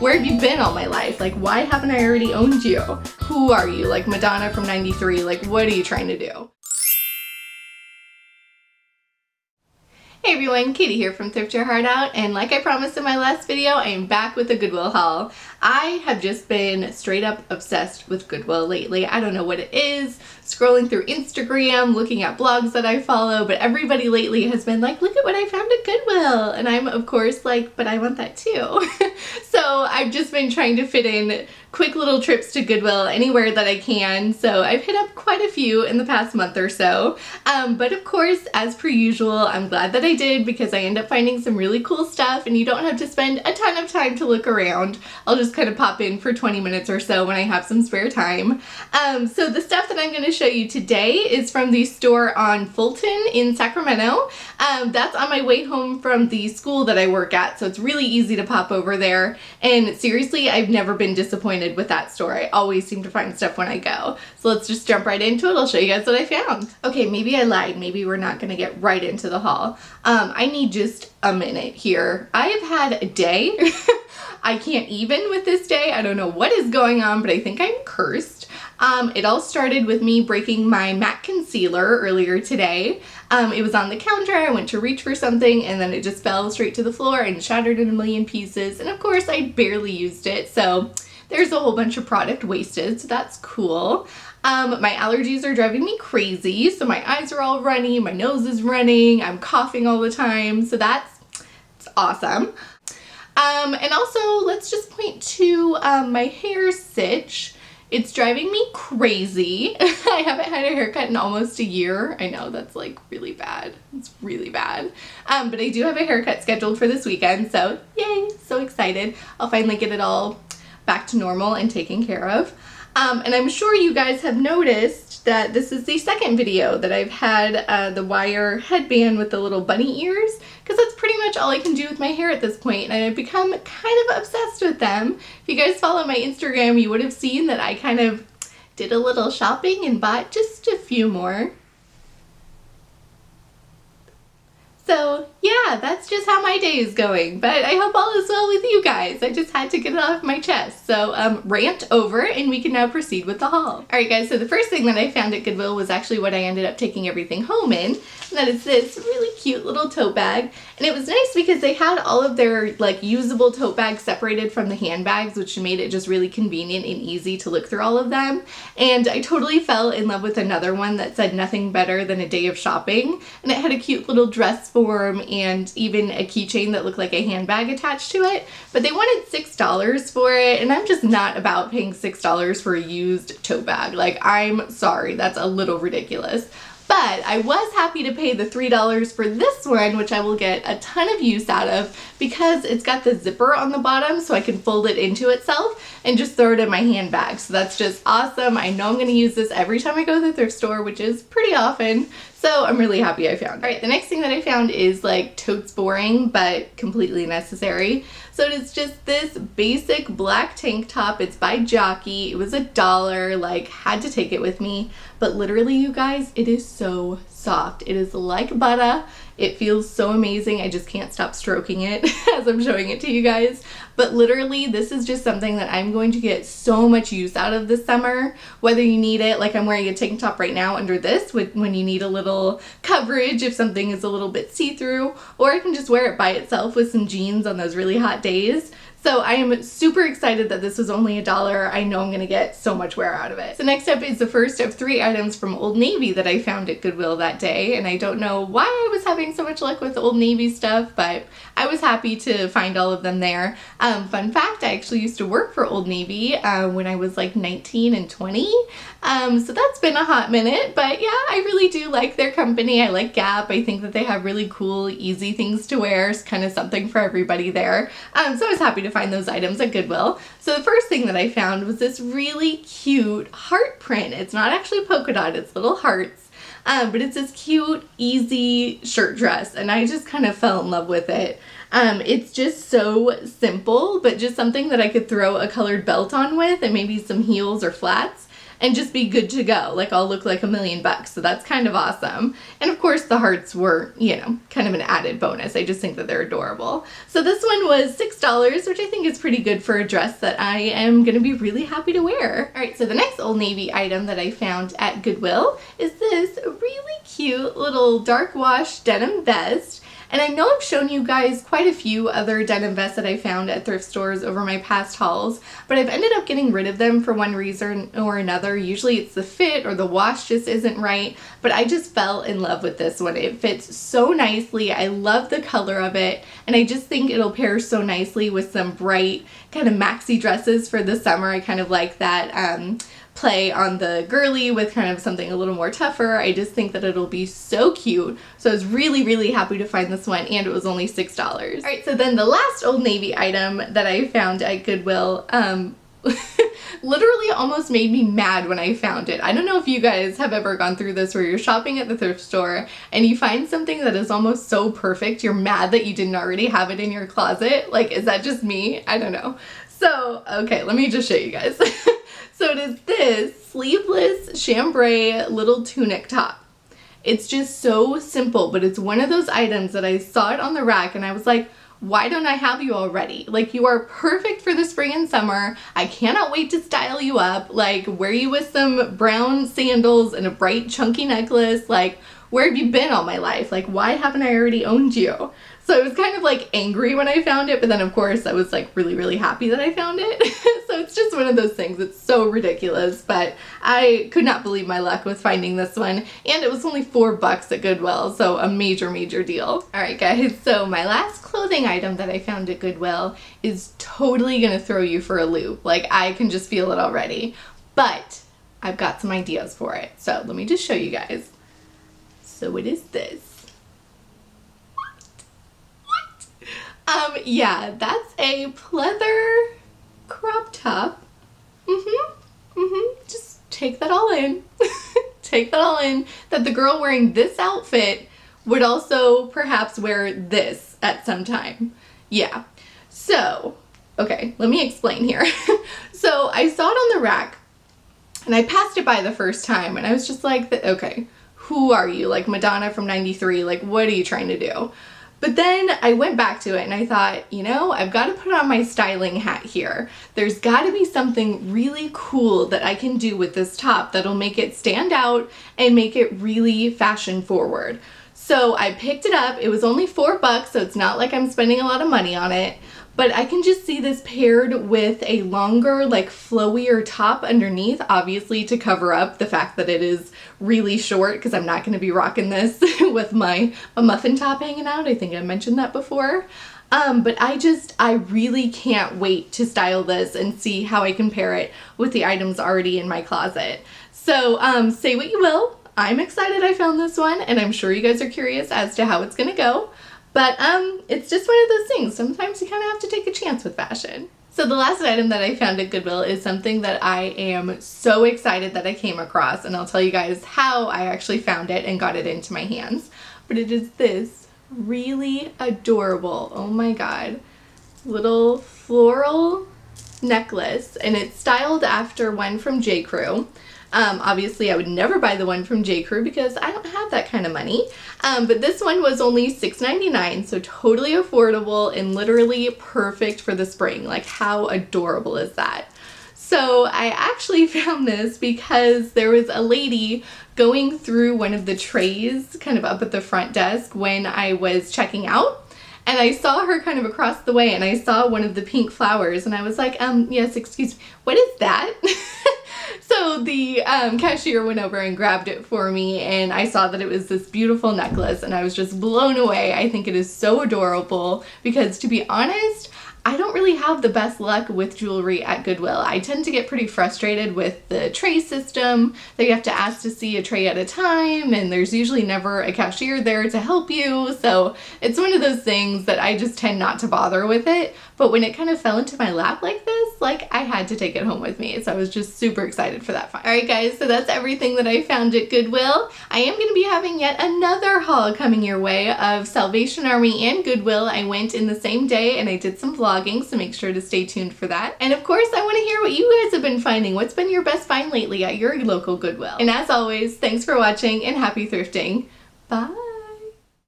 Where have you been all my life? Like, why haven't I already owned you? Who are you? Like Madonna from '93, like what are you trying to do? Hey everyone, Katie here from Thrift Your Heart Out, and like I promised in my last video, I am back with a Goodwill haul. I have just been straight up obsessed with Goodwill lately. I don't know what it is, scrolling through Instagram, looking at blogs that I follow, but everybody lately has been like, look at what I found at Goodwill, and I'm of course like, but I want that too. So I've just been trying to fit in quick little trips to Goodwill anywhere that I can, so I've hit up quite a few in the past month or so, but of course, as per usual, I'm glad that I did because I end up finding some really cool stuff and you don't have to spend a ton of time to look around. I'll just kind of pop in for 20 minutes or so when I have some spare time. So the stuff that I'm going to show you today is from the store on Fulton in Sacramento. That's on my way home from the school that I work at, so it's really easy to pop over there, and seriously, I've never been disappointed with that store. I always seem to find stuff when I go. So let's just jump right into it. I'll show you guys what I found. Okay, maybe I lied. Maybe we're not gonna get right into the haul. I need just a minute here. I have had a day. I can't even with this day. I don't know what is going on, but I think I'm cursed. It all started with me breaking my matte concealer earlier today. It was on the counter, I went to reach for something, and then it just fell straight to the floor and shattered in a million pieces. And of course, I barely used it, so there's a whole bunch of product wasted, so that's cool. My allergies are driving me crazy, so my eyes are all runny, my nose is running, I'm coughing all the time, so it's awesome. And also, let's just point to my hair sitch. It's driving me crazy. I haven't had a haircut in almost a year. I know, that's like really bad. It's really bad. But I do have a haircut scheduled for this weekend, so yay, so excited. I'll finally get it all back to normal and taken care of. And I'm sure you guys have noticed that this is the second video that I've had the wire headband with the little bunny ears, because that's pretty much all I can do with my hair at this point, and I've become kind of obsessed with them. If you guys follow my Instagram, you would have seen that I kind of did a little shopping and bought just a few more. So yeah, that's just how my day is going, but I hope all is well with you guys. I just had to get it off my chest. So rant over, and we can now proceed with the haul. Alright guys, so the first thing that I found at Goodwill was actually what I ended up taking everything home in, and that is this really cute little tote bag. And it was nice because they had all of their like usable tote bags separated from the handbags, which made it just really convenient and easy to look through all of them. And I totally fell in love with another one that said nothing better than a day of shopping, and it had a cute little dress form and even a keychain that looked like a handbag attached to it, but they wanted $6 for it, and I'm just not about paying $6 for a used tote bag. Like, I'm sorry, that's a little ridiculous. But I was happy to pay the $3 for this one, which I will get a ton of use out of because it's got the zipper on the bottom so I can fold it into itself and just throw it in my handbag. So that's just awesome. I know I'm going to use this every time I go to the thrift store, which is pretty often. So I'm really happy I found it. Alright, the next thing that I found is like totes boring, but completely necessary. So it is just this basic black tank top. It's by Jockey. It was $1, like had to take it with me. But literally, you guys, it is so soft. It is like butter. It feels so amazing. I just can't stop stroking it as I'm showing it to you guys. But literally, this is just something that I'm going to get so much use out of this summer. Whether you need it, like I'm wearing a tank top right now under this when you need a little coverage if something is a little bit see-through, or I can just wear it by itself with some jeans on those really hot days. So I am super excited that this was only $1. I know I'm gonna get so much wear out of it. So next up is the first of 3 items from Old Navy that I found at Goodwill that day, and I don't know why I was having so much luck with Old Navy stuff, but I was happy to find all of them there. Fun fact, I actually used to work for Old Navy when I was like 19 and 20, so that's been a hot minute, but yeah, I really do like their company. I like Gap. I think that they have really cool, easy things to wear. It's kind of something for everybody there. So I was happy to find those items at Goodwill. So the first thing that I found was this really cute heart print. It's not actually polka dot, it's little hearts. But it's this cute, easy shirt dress, and I just kind of fell in love with it. It's just so simple, but just something that I could throw a colored belt on with and maybe some heels or flats. and just be good to go. Like I'll look like $1,000,000, so that's kind of awesome. And of course the hearts were, you know, kind of an added bonus. I just think that they're adorable. So this one was $6, which I think is pretty good for a dress that I am gonna be really happy to wear. All right, so the next Old Navy item that I found at Goodwill is this really cute little dark wash denim vest. And I know I've shown you guys quite a few other denim vests that I found at thrift stores over my past hauls, but I've ended up getting rid of them for one reason or another. Usually it's the fit or the wash just isn't right, but I just fell in love with this one. It fits so nicely. I love the color of it, and I just think it'll pair so nicely with some bright kind of maxi dresses for the summer. I kind of like that play on the girly with kind of something a little more tougher. I just think that it'll be so cute. So I was really, really happy to find this one, and it was only $6. All right, so then the last Old Navy item that I found at Goodwill literally almost made me mad when I found it. I don't know if you guys have ever gone through this where you're shopping at the thrift store and you find something that is almost so perfect, you're mad that you didn't already have it in your closet. Like, is that just me? I don't know. So, okay, let me just show you guys. So it is this sleeveless chambray little tunic top. It's just so simple, but it's one of those items that I saw it on the rack and I was like, why don't I have you already? Like, you are perfect for the spring and summer. I cannot wait to style you up. Like, wear you with some brown sandals and a bright chunky necklace. Like, where have you been all my life? Like, why haven't I already owned you? So I was kind of like angry when I found it, but then of course I was like really, really happy that I found it. So it's just one of those things. It's so ridiculous, but I could not believe my luck with finding this one. And it was only $4 at Goodwill, so a major, major deal. All right, guys, so my last clothing item that I found at Goodwill is totally gonna throw you for a loop. Like, I can just feel it already, but I've got some ideas for it. So let me just show you guys. So it is this. Yeah, that's a pleather crop top. Just take that all in. Take that all in. That the girl wearing this outfit would also perhaps wear this at some time. Yeah. So, okay, let me explain here. So I saw it on the rack and I passed it by the first time and I was just like, okay, who are you? Like Madonna from '93, like what are you trying to do? But then I went back to it and I thought, you know, I've got to put on my styling hat here. There's got to be something really cool that I can do with this top that'll make it stand out and make it really fashion forward. So I picked it up. It was only $4, so it's not like I'm spending a lot of money on it. But I can just see this paired with a longer, like flowier top underneath, obviously to cover up the fact that it is really short, because I'm not going to be rocking this with my muffin top hanging out. I think I mentioned that before. But I really can't wait to style this and see how I can pair it with the items already in my closet. So say what you will. I'm excited I found this one, and I'm sure you guys are curious as to how it's going to go. But it's just one of those things. Sometimes you kind of have to take a chance with fashion. So the last item that I found at Goodwill is something that I am so excited that I came across, and I'll tell you guys how I actually found it and got it into my hands. But it is this really adorable, oh my god, little floral necklace, and it's styled after one from J. Crew. Obviously I would never buy the one from J. Crew because I don't have that kind of money. But this one was only $6.99, so totally affordable and literally perfect for the spring. Like, how adorable is that? So I actually found this because there was a lady going through one of the trays kind of up at the front desk when I was checking out. And I saw her kind of across the way and I saw one of the pink flowers and I was like, yes, excuse me, what is that? So the cashier went over and grabbed it for me, and I saw that it was this beautiful necklace and I was just blown away. I think it is so adorable because, to be honest, I don't really have the best luck with jewelry at Goodwill. I tend to get pretty frustrated with the tray system that you have to ask to see a tray at a time, and there's usually never a cashier there to help you. So it's one of those things that I just tend not to bother with it. but when it kind of fell into my lap like this, like I had to take it home with me. So I was just super excited for that find. Alright guys, so that's everything that I found at Goodwill. I am going to be having yet another haul coming your way of Salvation Army and Goodwill. I went in the same day and I did some vlogging, so make sure to stay tuned for that. And of course, I want to hear what you guys have been finding. What's been your best find lately at your local Goodwill? And as always, thanks for watching and happy thrifting. Bye!